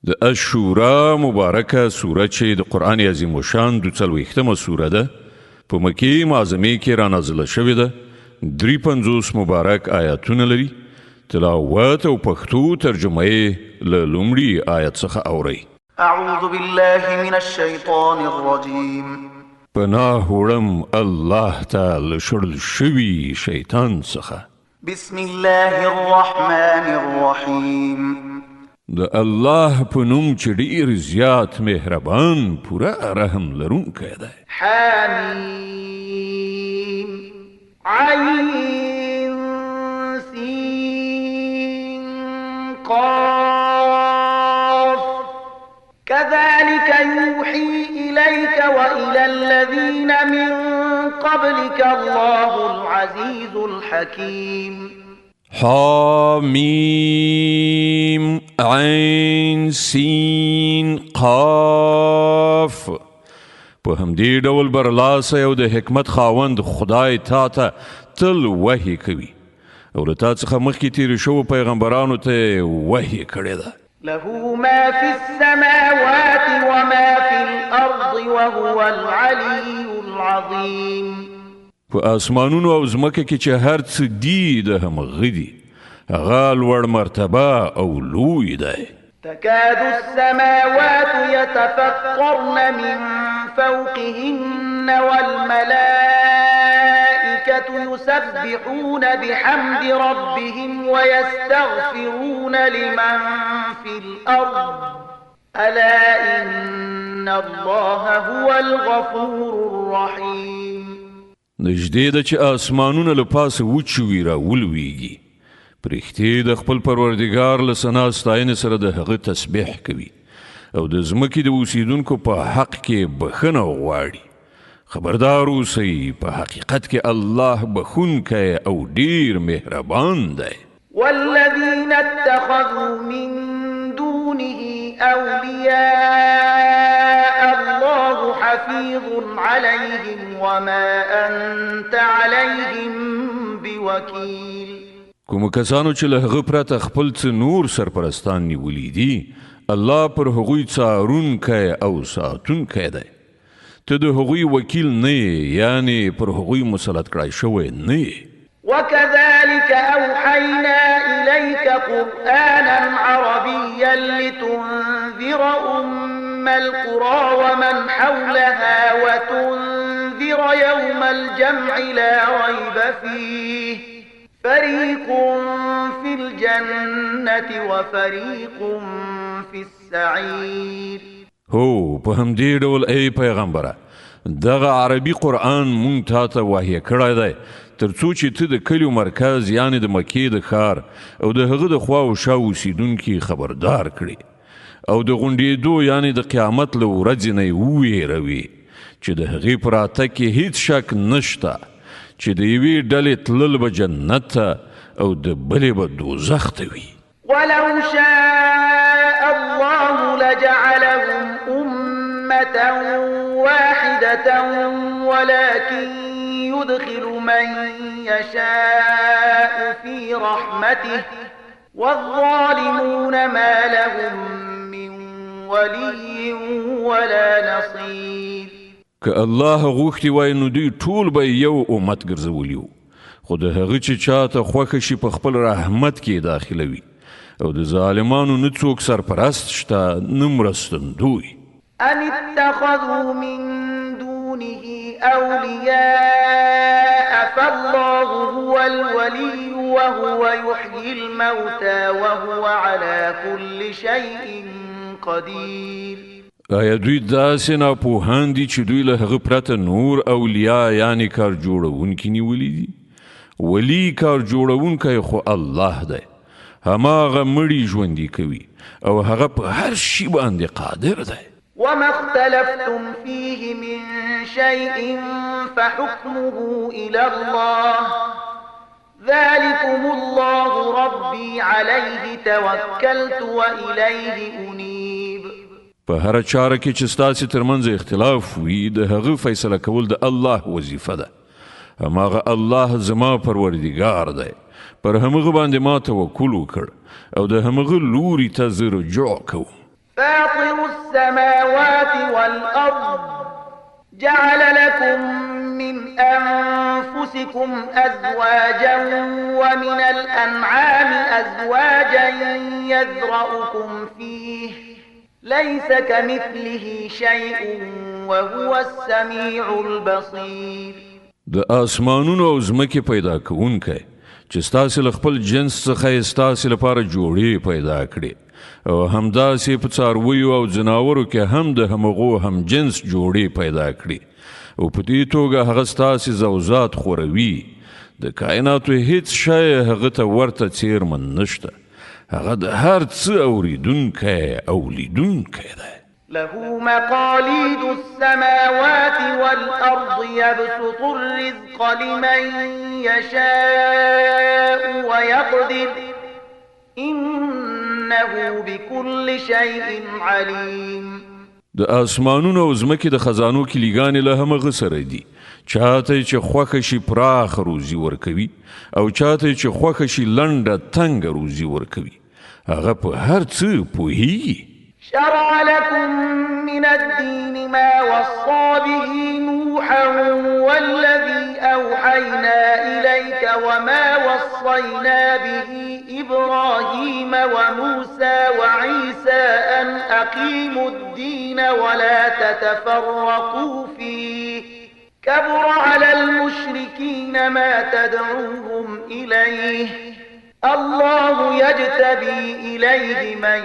د الشورا مبارکه سوره چې د قرآن عظیم الشان 42مه سوره ده په مکې معظمې کې را نازله شوې ده. 53 مبارک آیاتونه لري. تلاوت او پښتو ترجمه یې له لومړي آیت څخه اورئ. اعوذ بالله من الشیطان الرجیم. پناه وړم الله تعالی شړل شوي شیطان څخه. بسم الله الرحمن الرحیم. د الله په نوم چې ډېر زیات مهربان پوره رحم لرونکی دی. حمیم عین سین قاف كذلك يوحي إليك وإلى الذين من قبلك الله العزيز الحكيم. حامیم عین سین قاف. په همدې ډول برلاسه او د حکمت خاوند خدای تا ته تل وحی کوي او له تا څخه مخکې تېرې شوو پیغمبرانو ته وحی کړې ده. له ما في السماوات وما في الأرض وهو العلي العظيم. په اسمانونو او ځمکه کې چې هر څه دي د همغه دي هغه لوړ مرتبه او لوی دی. تكاد السماوات يتفطرن من فوقهن والملائكة يسبحون بحمد ربهم ويستغفرون لمن في الأرض ألا إن الله هو الغفور الرحيم. نږدې ده چې اسمانونه له پاسه وچوي را ولویږي. پرښتې د خپل پروردګار له ثنا ستاینې سره د هغه تسبیح کوي او د ځمکې د اوسیدونکو په حق کې بخښنه غواړي. خبردار اوسئ په حقیقت کې الله بخښونکی او ډېر مهربان دی. والذين اتخذوا من دونه أولياء الله حفيظ عليهم وما أنت عليهم بوكيل. کوم کسانو چې له هغه پرته خپل څه نور سرپرستان نیولي دي الله پر هغوی څارونکی او ساتونکی دی. ته د هغوی وکیل نه یې یعنې پر هغوی مسلط کړی شوی نه یې. وكذلك أوحينا إليك قرآنا عربيا لتنذر أم القرى ومن حولها وتنذر يوم الجمع لا ريب فيه فريق في الجنة وفريق في السعير. هو په همدې ډول ای پیغمبره دغه عربي قرآن مونږ تا ته وحیه کړی دی تر څو چې ته د کلیو مرکز یعنې د مکې د ښار او د هغه د خوا او شا اوسیدونکي خبردار کړي او د غونډېدو یعنې د قیامت له ورځې نه یې وویروي چې د هغې په راتګ کې هیڅ شک نشته چې د یوې ډلې تلل به جنت ته او د بلې به دوزخ ته وي. ولو شاء الله لجعلهم أمة واحدة ولكن يدخل من يشاء في رحمته والظالمون ما لهم من ولي ولا نصير. که الله غوښتي وای نو دوی ټول به یو امت ګرځولی وو خو د هغه چې چاته خوښه شي په خپل رحمت کې داخلوي او د ظالمانو نه څوک سرپرست شته نه مرستندوی. أم اتخذوا من دونه أولياء فالله هو الولي وهو يحيي الموتى وهو على كل شيء قدير. آیا دوی داسې ناپوهان دي چې دوی له هغه پرته نور اولیا یعنې کار جوړونکي نیولي دي؟ ولی کار جوړونکی خو الله دی. هماغه مړي ژوندي کوي او هغه په هر شي باندې قادر دی. وما اختلفتم فيه من شيء فحكمه إلى الله ذلكم الله ربي عليه توكلت وإليه أنيب. په هر چاره کې چې ستاسې ترمنځ اختلاف وي د هغه فیصله کول د الله وظیفه ده. هماغه الله زما پروردګار دی پر همغه باندې ما توکل وکړ او د همغه لوري ته زه رجوع کوم. فاطر السماوات والأرض جعل لكم من أنفسكم أزواجا ومن الأنعام أزواجا يذرأكم فيه ليس كمثله شيء وهو السميع البصير. د آسمانونو او ځمکې پیدا کوونکی چې ستاسې له خپل جنس څخه یې ستاسې لپاره جوړې پیدا کړي او همداسې په څارویو او ځناورو کې هم د همغو هم جنس جوړې پیدا کړي او په دې توګه هغه ستاسې زوزات خوروي. د کائناتو هیڅ شی هغه ته ورته څیرمن نشته. هغه د هر څه اوریدونکی او لیدونکی دی. له مقاليد السماوات والأرض يبسط الرزق لمن يشاء ويقدر إنه بكل شيء عليم. د آسمانونو او ځمکې د خزانو کلیګانې له همغه سره دي. چاته چې خوښه شي پراخ روزي ورکوي او چاته چې خوښه شي لنډه تنګه روزي ورکوي. هغه په هر څه پوهیږي. شرع لكم من الدين ما وصى به نوحا والذي أوحينا إليك وما وصينا به إبراهيم وموسى وعيسى أن أقيموا الدين ولا تتفرقوا فيه كبر على المشركين ما تدعوهم إليه الله يجتبي إليه من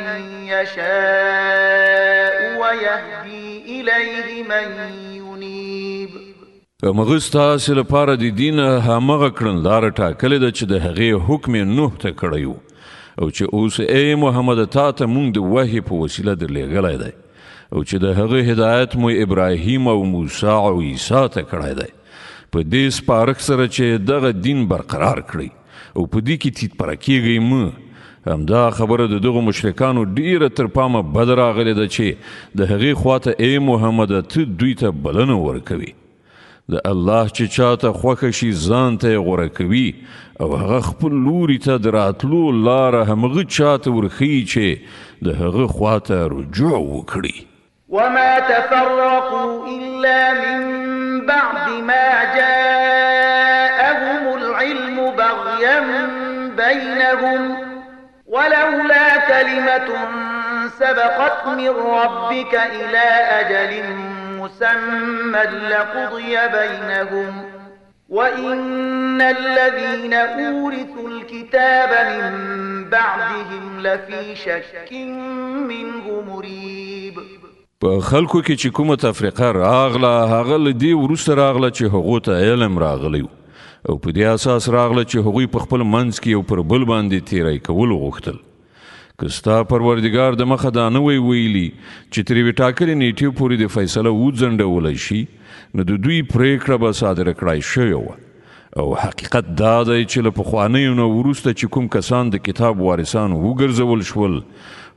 يشاء ويهدي إليه من ينيب. همغه ستاسې لپاره د دین همغه کړنلاره ټاکلې ده چې د هغې حکم نوح ته کړی و او چې اوس ای محمد تا ته موږ د وحي په وسیله درلیږلی دی او چې د هغه هدایت مو ابراهیم او موسی او عیسی ته کړی دی په دې سپارښت سره چې دغه دین برقرار کړئ او په دې کې تیت پره کېږئ مه. همدا خبره د دغو مشرکانو ډیره تر پامه بد راغلې ده چې د هغې خواته ای محمد ته دوی ته بلنه ورکوي. د الله چې چاته خوښه شي ځان ته یې غوره کوي او هغه خپل لوري ته د راتلو لاره همغه چاته ورښیي چې د هغه خواته رجوع وکړي. وما تفرقوا إلا من بعد ما جاءهم العلم بغيا بينهم ولولا كلمة سبقت من ربك إلى أجل مسمى لقضي بينهم وإن الذين أورثوا الكتاب من بعدهم لفي شك منه مريب. په خلکو کې چې کومه تفریقه راغله هغه له دې وروسته راغله چې هغو ته علم راغلی او په دې اساس راغله چې هغوی په خپل منځ کې یو پر بل باندې تیری کول غوښتل. که ستا پروردګار د مخه دا نه وی ویلي چې تر یوې ټاکلې نیټې پورې د فیصله وځنډولی شي نو د دوی پریکړه به صادره کړای شوې وه. او حقیقت دا دی چې له پخوانیو نه وروسته چې کوم کسان د کتاب وارثان وګرځول شول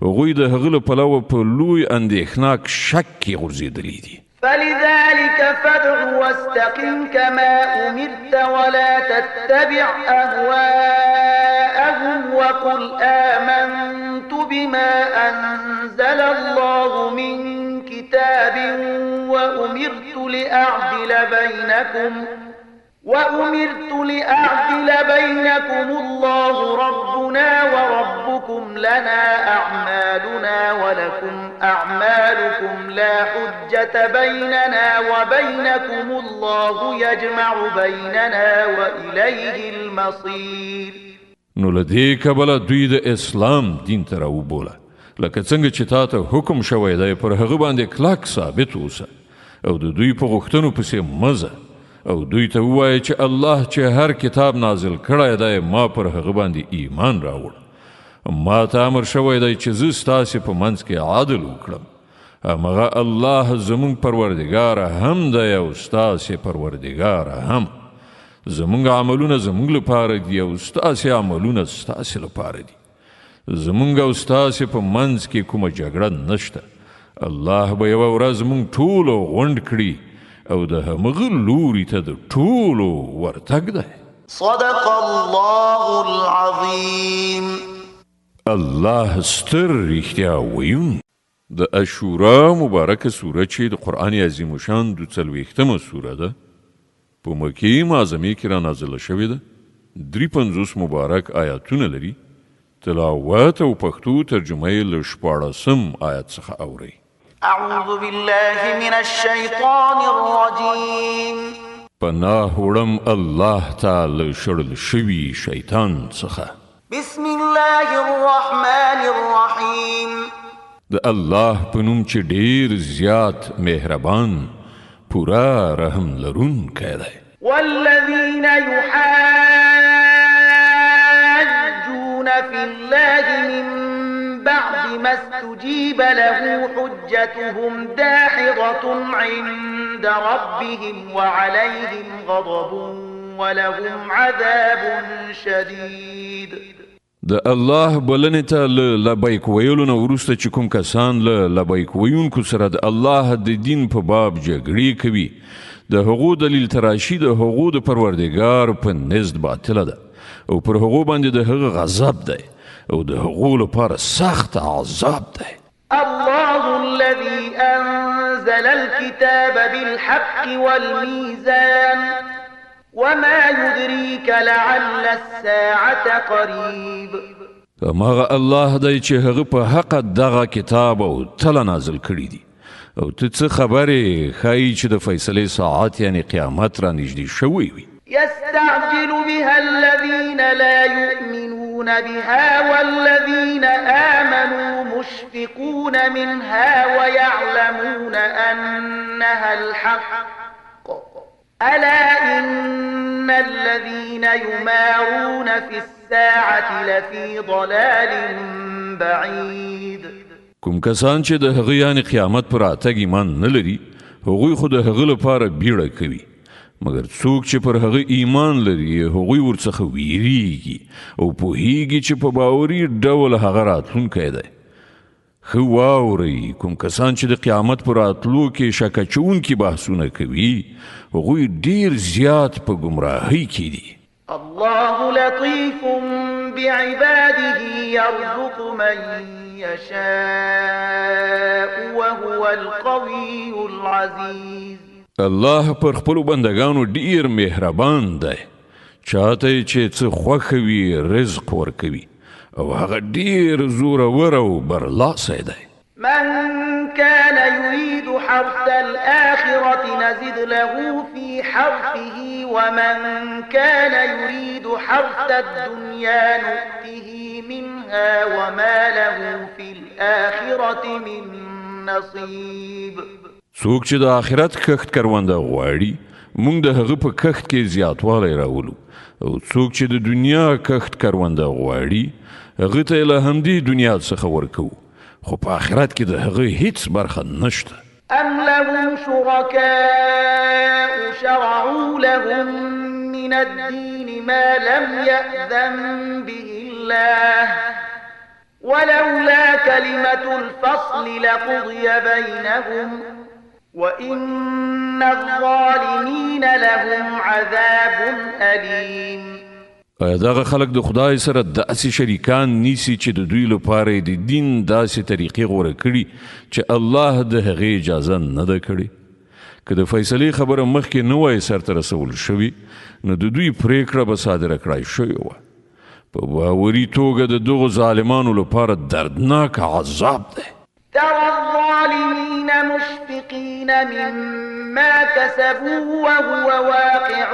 هغوی د هغه له پلوه په لوی اندېښناک شک کې غورځېدلي دي. فلذلك فادع واستقم كما أمرت ولا تتبع أهواءهم وقل آمنت بما أنزل الله من كتاب وأمرت لأعدل بينكم الله ربنا وربكم لنا أعمالنا ولكم أعمالكم لا حجة بيننا وبينكم الله يجمع بيننا وإليه المصير. نو لدې کبله دوی د اسلام دین ته راوبوله لکه څنګه چې تا ته حکم شوی دی پر هغه باندې کلک ثابت اوسه او د دوی په غوښتنو پسې مزه او دوی ته ووایه چې الله چې هر کتاب نازل کړی دی ما پر هغه باندې ایمان راوړ. ما ته امر شوی دی چې زه ستاسې په منځ کې عادل وکړم. همغه الله زموږ پروردګاره هم دی او ستاسې پروردګاره هم. زموږ عملونه زموږ لپاره دي او ستاسې عملونه ستاسې لپاره دي. زموږ او ستاسې په منځ کې کومه جګړه نشته. الله به یوه ورځ موږ ټولو غونډ کړي او د همغه لوري ته د ټولو ورتګ دی. صدق الله العظیم. الله ستر رښتیا ویون. د اشورا مبارکه سوره چې د قرآن عظیم شان 42مه سوره ده په مکې معظمې کې را نازله شوې ده 53 مبارک آیاتونه لري تلاوت او پښتو ترجمه یې له 14 آیت څخه اورئ أعوذ بالله من الشيطان الرجيم پناه وړم الله تعالی شړل شوي شیطان څخه بسم الله الرحمن الرحيم د الله په نوم چې ډیر زیات مهربان پورا رحم لرونکی دی والذين يحاجون في الله من بعد ما استجيب له حجتهم داحضة عند ربهم وعليهم غضب ولهم عذاب شديد د الله بلنې ته لبیک ویلو نه وروسته چې کوم کسان له لبیک ویونکو سره د الله د دین په باب جګړې کوي د هغو دلیل تراشي د هغو د پروردګار په نزد باطله ده او پر هغو باندې د هغه غضب دی او د هغو لپاره سخت عذاب دی الله الذي أنزل الكتاب بالحق والميزان وما يدريك لعل الساعة قريب ماغه الله دی چې هغه په حق دغه کتاب او تل نازل کړی دی او ته څه خبرې ښایي چې د فیصلې ساعت یعنی قیامت را نږدې شوی وي يستعجل بها الذين لا يؤمنون بها والذين آمنوا مشفقون منها ويعلمون أنها الحق ألا إن الذين يمارون في الساعة لفي ضلال بعيد کوم کسان چې د هغه یعنی قیامت پر اتګ ایمان نه لري هغوی خو د هغه لپاره بیړه کوي مګر څوک چې پر هغه ایمان لري هغوی ورڅخه ویریږي او پوهیږي چې په باوري ډول هغه راتلونکی دی خو واورئ کوم کسان چې د قیامت پر راتلو کې شک اچوونکي بحثونه کوي هغوی ډیر زیات په ګمراهۍ کې دي الله لطيف بعباده يرزق من يشاء وهو القوي العزيز الله پر خپل بندگانو ډیر مهربان دی چاته چې څه خوښ وي رزق ورکوي او هغه ډیر زورور او برلاسی دی من كان يريد حرث الآخرة نزد له في حرثه ومن كان يريد حرث الدنيا نؤته منها وما له في الآخرة من نصيب څوک چې د آخرت کښت کرونده غواړي موږ د هغه په کښت کې زیاتوالی راولو او څوک چې د دنیا کښت کرونده غواړي هغه ته له همدې دنیا څخه ورکوو خو په آخرت کې د هغه هیڅ برخه نشته أم لهم شركاء شرعوا لهم من الدين ما لم يأذن به الله ولولا كلمة الفصل لقضي بينهم وإن الظالمين لهم عذاب أليم آیا دغه خلک د خدای سره داسې شریکان نیسي چې د دوی لپاره د دین داسې طریقې غوره کړي چې الله د هغې اجازه نه ده کړې که د فیصلې خبره مخکې نه وای سرته رسول شوي نو د دوی پریکړه به صادره کړای شوې وه په باوري توګه د دغو ظالمانو لپاره دردناک عذاب دی ترى الظالمين مشفقين مما كسبوا وهو واقع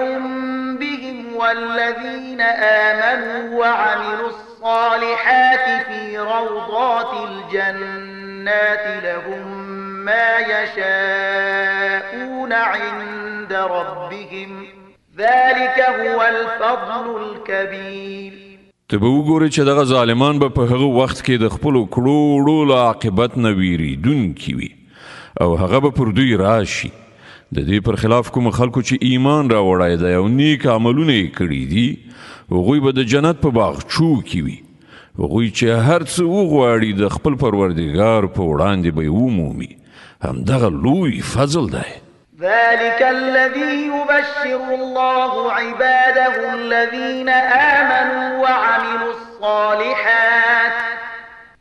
بهم والذين آمنوا وعملوا الصالحات في روضات الجنات لهم ما يشاءون عند ربهم ذلك هو الفضل الكبير ته به وګورې چې دغه ظالمان به په هغه وخت کې د خپلو کړوړو له عاقبت نه ویریدونکي وي او هغه به پر دوی راشي د دې پر خلاف کوم خلکو چې ایمان راوړی دی او نیک عملونه یې کړي دي هغوی به د جنت په باغچو کې وي هغوی چې هر څه وغواړي د خپل پروردګار په وړاندې به یې ومومي همدغه لوی فضل دی ذلك الذي يبشر الله عباده الذين آمنوا وعملوا الصالحات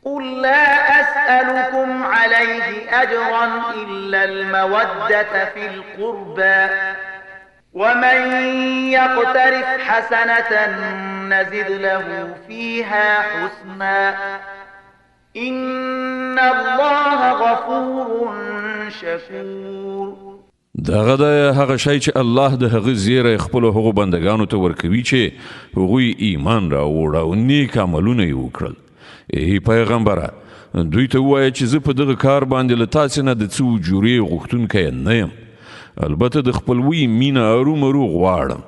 قل لا أسألكم عليه أجرا إلا المودة في القربى ومن يقترف حسنة نزد له فيها حسنا إن الله غفور شكور. دغه د هغه شی چې الله د هغه زیره خپل هغو بندگانو ته ورکوي چې هغوی ایمان راوړ او نیک عملونه یې وکړل. ای پیغمبره دوی ته ووایه چې زه په دغه کار باندې له تاسې نه د څه اجورې غوښتونکی نه یم، البته د خپلوي مینه ارومرو غواړم.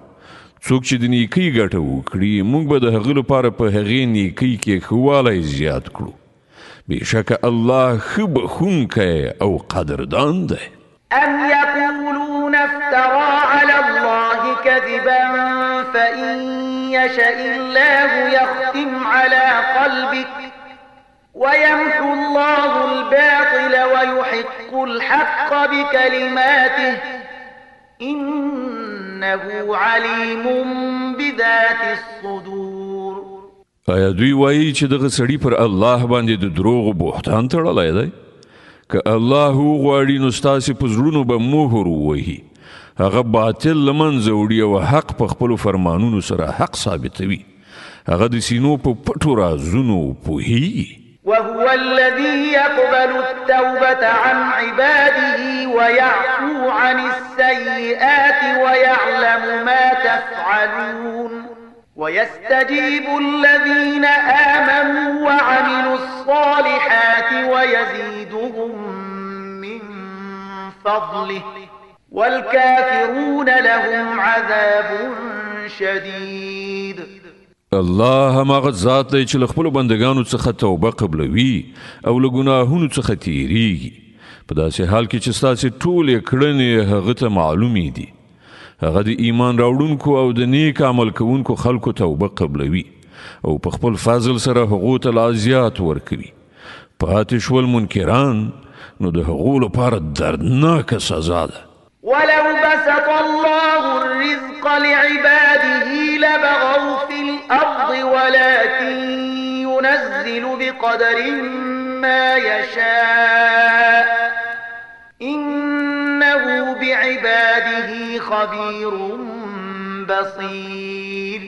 څوک چې د نیکۍ ګټه وکړي موږ به د هغه لپاره په هغې نیکۍ کې ښه والی زیات کړو. بېشکه الله ښه بخښونکی او قدردان دی. أم يقولون افترى على الله كذبا فإن يشاء الله يختم على قلبك ويمحو الله الباطل ويحق الحق بكلماته إنه عليم بذات الصدور. آیا دوی وایي چې دغه سړي پر الله باندې د دروغو بهتان تړلی دی؟ که الله وغواړي نو ستاسې په زړونو به مهر ووهي، هغه باطل له منځه وړي او حق په خپلو فرمانونو سره حق ثابتوي. هغه د سینو په پټو رازونو پوهیږي. وهو الذي يقبل التوبة عن عباده ويعفو عن السيئات ويعلم ما تفعلون ويستجيب الذين آمنوا وعملوا الصالحات ويزيدهم من فضله والكافرون لهم عذاب شديد. الله هماغه ذات دی چې له خپلو بندګانو څخه توبه قبلوي او له ګناهونو څخه تیریږي، په داسې حال کې چې ستاسې ټولې کړنې هغه ته معلومې دي. هغه د ایمان راوړونکو او د نیک عمل کوونکو خلکو توبه قبلوي او په خپل فضل سره هغو ته لا زیات ورکوي. پاتې شول منکران نو د هغو لپاره دردناکه سزا ده. ولو بسط الله الرزق لعباده لبغوا في الأرض ولكن ينزل بقدر ما يشاء إنه بعباده خبير بصير.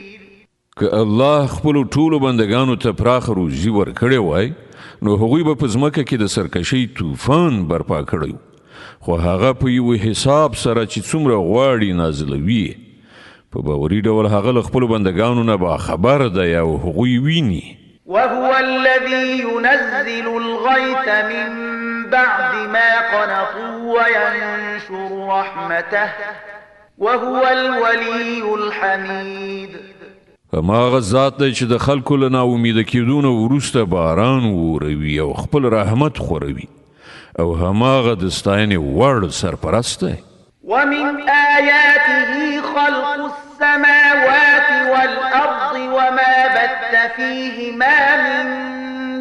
که الله خپلو ټولو بندگانو ته پراخه روزي ورکړې وای نو هغوی به په ځمکه کې د سرکشۍ طوفان برپا کړی، خو هغه په یو حساب سره چې څومره غواړي نازلوي. په باوري ډول هغه له خپلو بندگانو نه باخبر دی او هغوی ویني. وهو الذي ينزل الغيث من بعد ما قنطوا وينشر رحمته وهو الولي الحميد. هماغه ذات دی چې د خلکو له ناامیده کېدو نه وروسته باران وروي او خپل رحمت خوروي، او هماغه د ستاینې وړ سرپرست دی. ومن آياته خلق السماوات والأرض وما بث فيهما من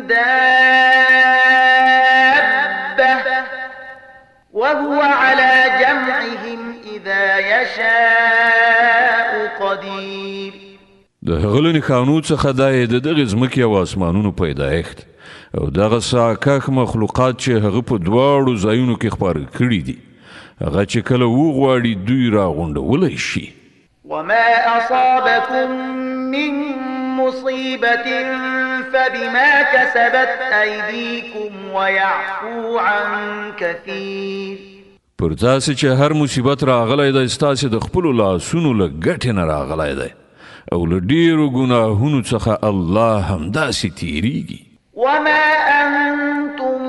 دابة وهو على جمعهم إذا يشاء قدير. د هغه له نښانو څخه دا یې د دغې ځمکې او اسمانونو پیدایښت او دغه ساکښ مخلوقات چې هغه په دواړو ځایونو کې خپاره کړي دي، هغه چې کله وغواړي دوی راغونډولی شي. وما أصابكم من مصيبة فبما كسبت أيديكم ويعفو عن كثير. پر تاسې چې هر مصیبت راغلی دی ستاسې د خپلو لاسونو له ګټې نه راغلی دی او له ډېرو ګناهونو څخه الله همداسې تیریږي. وما أنتم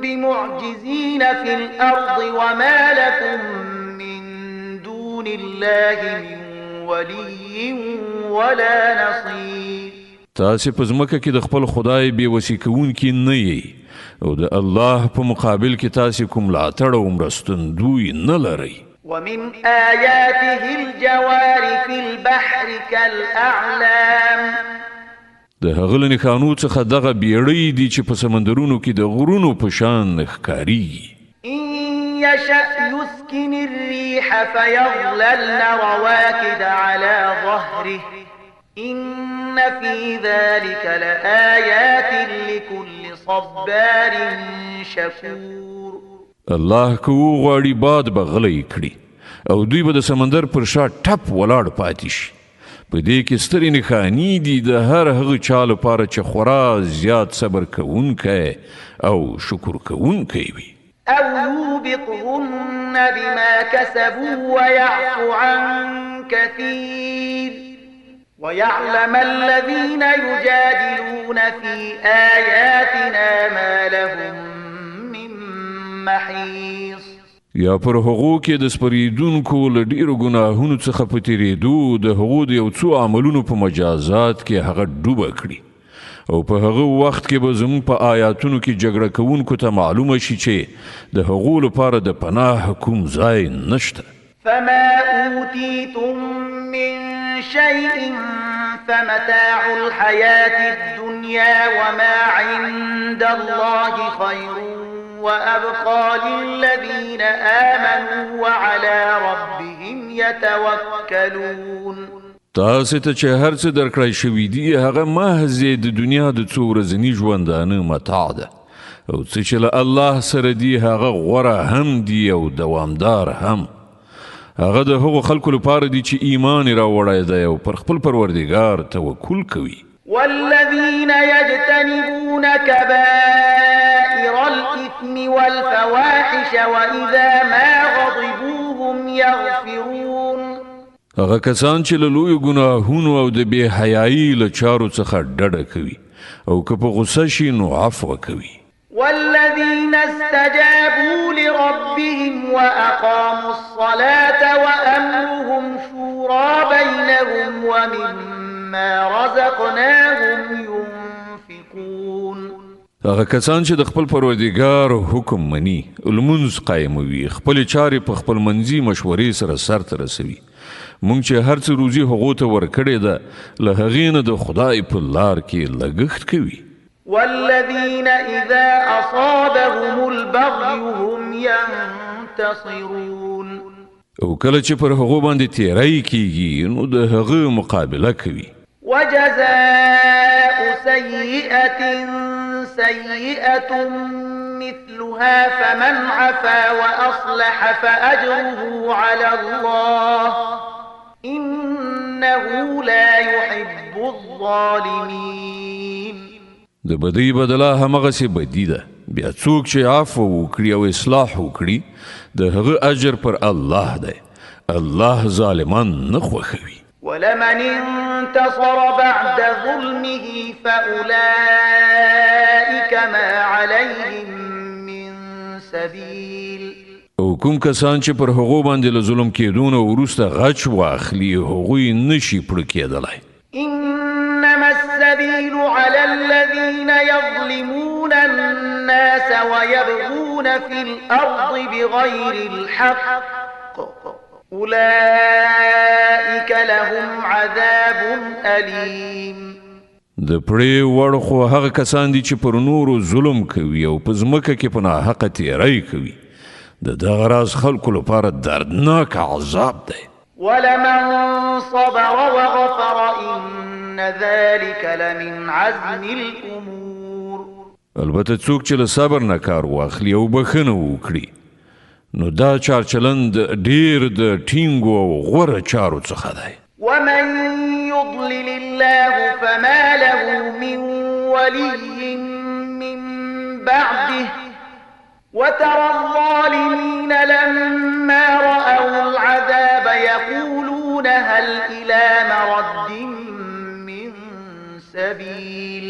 بمعجزين في الأرض وما لكم من دون الله من ولي ولا نصير. تاسې په ځمکه کې د خپل خدای بېوسي کوونکي نه یئ او د الله په مقابل کې تاسې کوم ملاتړ او مرستندوی نه لرئ. ومن آياته الجوار في البحر كالأعلام. د هغه له نښانو څخه دغه بیړۍ دي چې په سمندرونو کې د غرونو په شان ښکاریږي. إن يشأ يسكن الريح فيظللن رواكد على ظهره إن في ذلك لآيات لكل صبار شكور. الله کو غواړي باد به غلی کړي او دوی به د سمندر پر شا ټپ ولاړ پاتې شي. په دې کې سترې نښانې دي د هر هغه چا لپاره چې خورا زیات صبر کوونکی او شکر کوونکی وي. أو يوبقهن بما كسبوا ويعفو عن كثير ويعلم الذين يجادلون في آياتنا ما لهم من محيص. یا پر هغو کې د سپریدونکو له ډیرو ګناهونو څخه په تیریدو د هغو د یو څو عملونو په مجازات کې هغه ډوبه کړي او په هغه وخت کې به زموږ په آیاتونو کې جګړه کوونکو ته معلومه شي چې د هغو لپاره د پناه کوم ځای نشته. فما أوتيتم من شيء فمتاع الحياة الدنيا وما عند الله خير وأبقى للذين آمنوا وعلى ربهم يتوكلون. تاسو ته چې هر څه درکړای شوي دي هغه محض د دنیا د څو ورځني ژوندانه متاع ده او څه چې له الله سره دي هغه غوره هم دي او دوامدار هم. هغه د هغو خلکو لپاره دي چې ایمان راوړی دی او پر خپل پروردګار توکل کوي. والذين يجتنبون كبائر الإثم والفواحش وإذا ما غضبوا هم يغفرون. هغه کسان چې له لویو ګناهونو او د بې حیایي له چارو څخه ډډه کوي او که په غصه شي نو عفو کوي. والذين استجابوا لربهم وأقاموا الصلاة وأمرهم شورى بينهم ومما رزقناهم ينفقون. هغه کسان چې د خپل پروردګار حکم مني لمونځ قایموي خپل چارې په خپل منځي مشورې سره سرته رسوي. مونږ چې هر څه روزي هغو ته ورکړې ده له هغې نه د خدای په لار کې لګښت کوي. والذين إذا أصابهم البغي هم ينتصرون. او کله چې پر هغو باندې تیری کیږي نو د هغه مقابله کوي. وجزاء سيئة سيئة مثلها فمن عفا وأصلح فأجره على الله إنه لا يحب الظالمين. د بدی بدله همغسې بدی ده. بیا څوک چې عفو وکړي او اصلاح وکړي د هغه اجر پر الله دی. الله ظالمان نه خوښوي. ولمن انتصر بعد ظلمه فأولئك ما عليهم من سبيل. او کوم کسان چې پر هغو باندې له ظلم کېدونه وروسته غچ واخلي هغوی نشي پړه کېدلی. إنما السبيل على الذين يظلمون الناس ويبغون في الأرض بغير الحق أولئك لهم عذاب أليم. د پړې وړ خو هغه کسان دي چې پر نورو ظلم کوي او په ځمکه کې په ناحقه تیری کوي. د دغه راز خلکو لپاره دردناک عذاب دی. ولمن صبر وغفر إن ذلك لمن عزم الأمور. البته څوک چې له صبر نه کار واخلي او بخښنه وکړي نو دا چارچلند ډیر د ټینګو او غوره چارو څخه دی. ومن يضلل الله فما له من ولي من بعده وترى الظالمين لما رأوا العذاب يقولون هل إلى مرد من سبيل.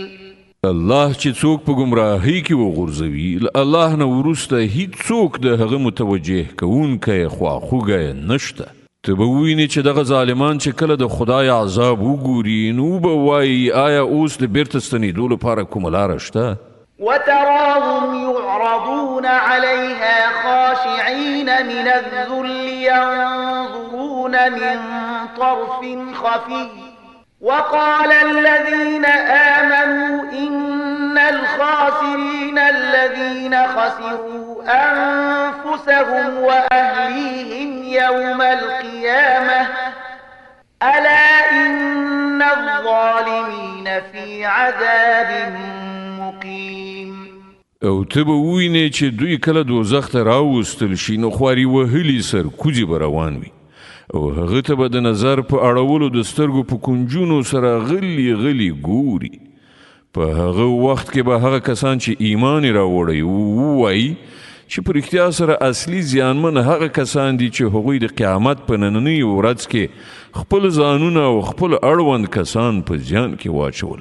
الله چې څوک په گمراهۍ کې وغورځوي له الله نه وروسته هیڅ څوک د هغه متوجه کوونکی خواخوږی نشته. ته به ووینې چې دغه ظالمان چې کله د خدای عذاب وګوري نو به وایي آیا اوس د بیرته ستنېدو لپاره کومه لاره شته؟ وتراهم يعرضون عليها خاشعين من الذل ينظرون من طرف خفي وقال الذين آمنوا إن الخاسرين الذين خسروا أنفسهم وأهليهم يوم القيامة ألا إن الظالمين في عذاب مقيم. او ته به ووینې چې دوی کله دوزخ ته راوستل شي نو خواري وهلي سرکوزي به روان وي او هغه ته به د نظر په اړولو د سترګو په کنجونو سره غلي غلي ګوري. په هغه وخت کې به هغه کسان چې ایمان یې راوړی ووایي چې په رښتیا سره اصلي زیانمن هغه کسان دي چې هغوی د قیامت په نننۍ ورځ کې خپل ځانونه او خپل اړوند کسان په زیان کې واچول.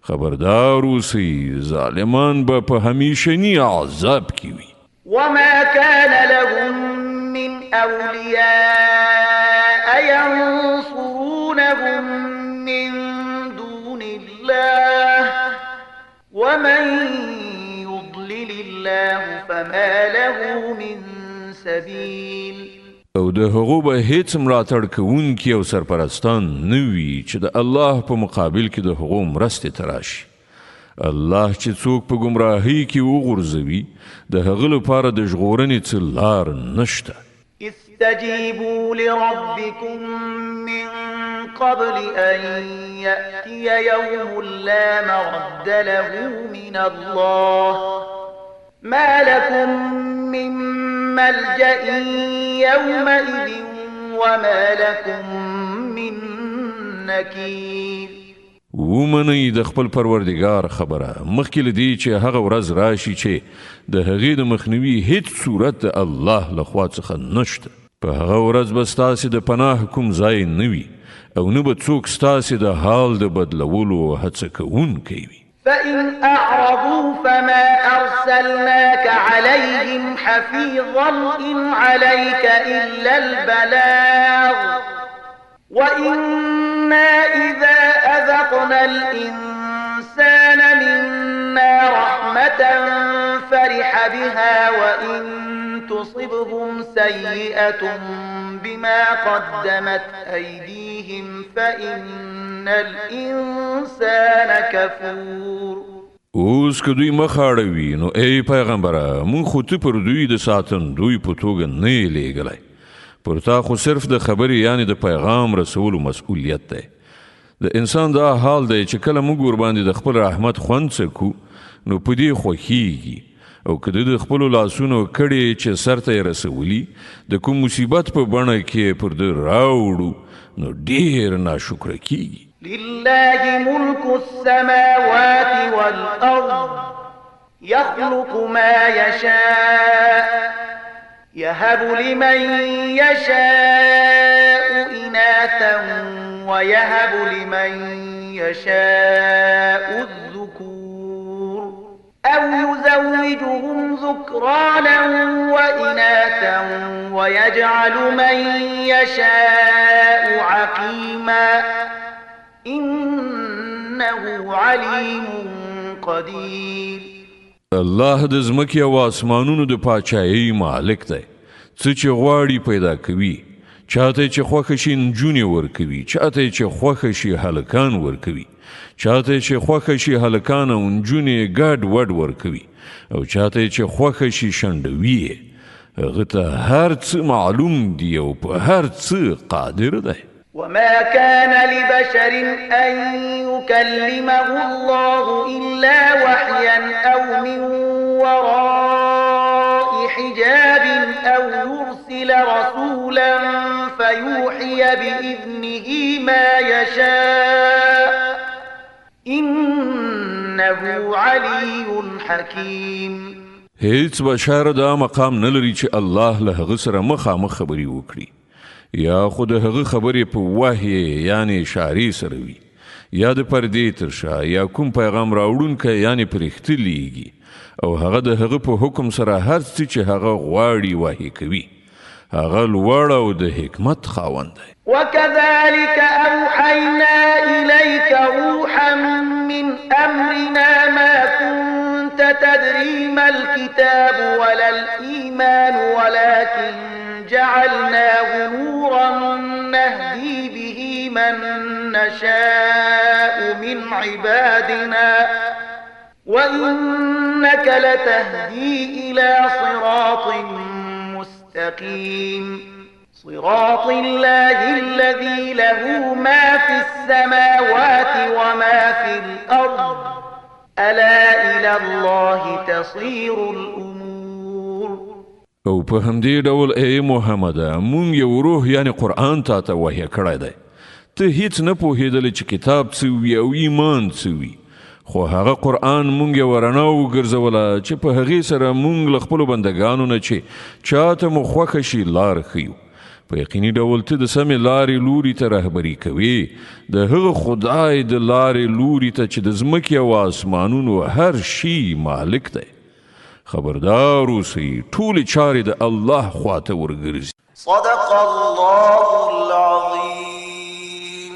خبردار اوسئ ظالمان به په همیشني عذاب کې وي. وما كان لهم من أولياء ينصرونهم من دون الله ومن يضلل الله فما له من سبيل. او د هغو به هیڅ ملاتړ کوونکي او سرپرستان نه وي چې د الله په مقابل کې د هغو مرستې ته راشي. الله چې څوک په ګمراهۍ کې وغورځوي د هغه لپاره د ژغورنې څه لار نشته. استجيبوا لربكم من قبل أن يأتي يوم لا مرد له من الله ما لكم من ملجأ يومئذ وما لكم من نكير. ومنئ د خپل پروردگار خبره مخکې له دې چې هغه ورځ راشي چې د هغې د مخنیوي هیڅ صورت د الله لخوا څخه نشته. په هغه ورځ به ستاسې د پناه کوم ځای نه وي او نه به څوک ستاسې د حال د بدلولو هڅه کوونکی وي. فإن أعرضوا فما أرسلناك عليهم حفيظا إن عليك إلا البلاغ وإنا إذا أذقنا الإنسان منا رحمة فرح بها وإن تصبهم سيئة بما قدمت أيديهم فإن الإنسان كفور. اوس که دوی مخ اړوي نو ای پیغمبره مونږ خو ته پر دوی د ساتندوی په توګه نه یې لیږلی. پر تا خو صرف د خبرې یعنی د پیغام رسولو مسؤلیت دی. د انسان دا حال دی چې کله موږ ورباندې د خپل رحمت خوند څکو نو په دې خوښیږي او که د خپلو لاسونو کړې چې سر ته یې رسولي د کوم مصیبت په بڼه کې پر ده راوړو نو ډېر ناشکره کیږي. لله ملك السماوات والأرض يخلق ما يشاء يهب لمن يشاء إناثا ويهب لمن يشاء الذكور أو يزوجهم ذكرانا وإناثا ويجعل من يشاء عقيما إنه عليم قدير. الله د ځمکې او آسمانونو د پاچایۍ مالک دی. څه چې غواړي پیدا کوي. چاته چې خوښه شي نجونې ورکوي، چاته چې خوښه شي هلکان ورکوي، چاته چې خوښه شي هلکان او نجونې ګډ وډ ورکوي او چاته چې خوښه شي شنډوي. هغه ته هر څه معلوم دی او په هر څه قادر دی. وما كان لبشر أن يكلمه الله إلا وحيا أو من وراء حجاب أو يرسل رسولا فيوحي بإذنه ما يشاء إنه علي حكيم. هیڅ بشر دا مقام نلري چې الله له هغه سره مخامخ خبرې وکړي یا خود هغه خبرې په وحی یعنی اشارې سره وي یا د پردې تر شا یا کوم پیغام راوړونکی یعنی پرښتې لیږي او هغه د هغه په حکم سره هر څه چې هغه غواړي وحی کوي. هغه لوړ او د حکمت خاوند دی. وكذلك أوحينا إليك روحا من أمرنا ما كنت تدري ما الكتاب ولا الإيمان ولكن جعلناه نورا نهدي به من نشاء من عبادنا وإنك لتهدي إلى صراط مستقيم صراط الله الذي له ما في السماوات وما في الأرض ألا إلى الله تصير الأمور. او په همدې ډول ای محمد مونږ یو روح یعنی قرآن تا ته وحی کړی دی. ته هیڅ نه پوهېدلی چې کتاب څه وي او ایمان څه وي، خو هغه قرآن مونږ یې ورڼا وګرځوله چې په هغې سره مونږ له خپلو بندګانو نه چې چاته مو خوښه شي لار ښیو. په یقیني ډول ته د سمې لارې لوري ته رهبري کوي، د هغه خدای د لارې لوري ته چې د ځمکې او آسمانونو هر شي مالک دی. خبردار اوسئ ټولې چارې د الله خواته ورګرځي. صدق الله العظيم.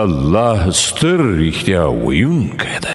الله ستر رښتیا ویونکی دی.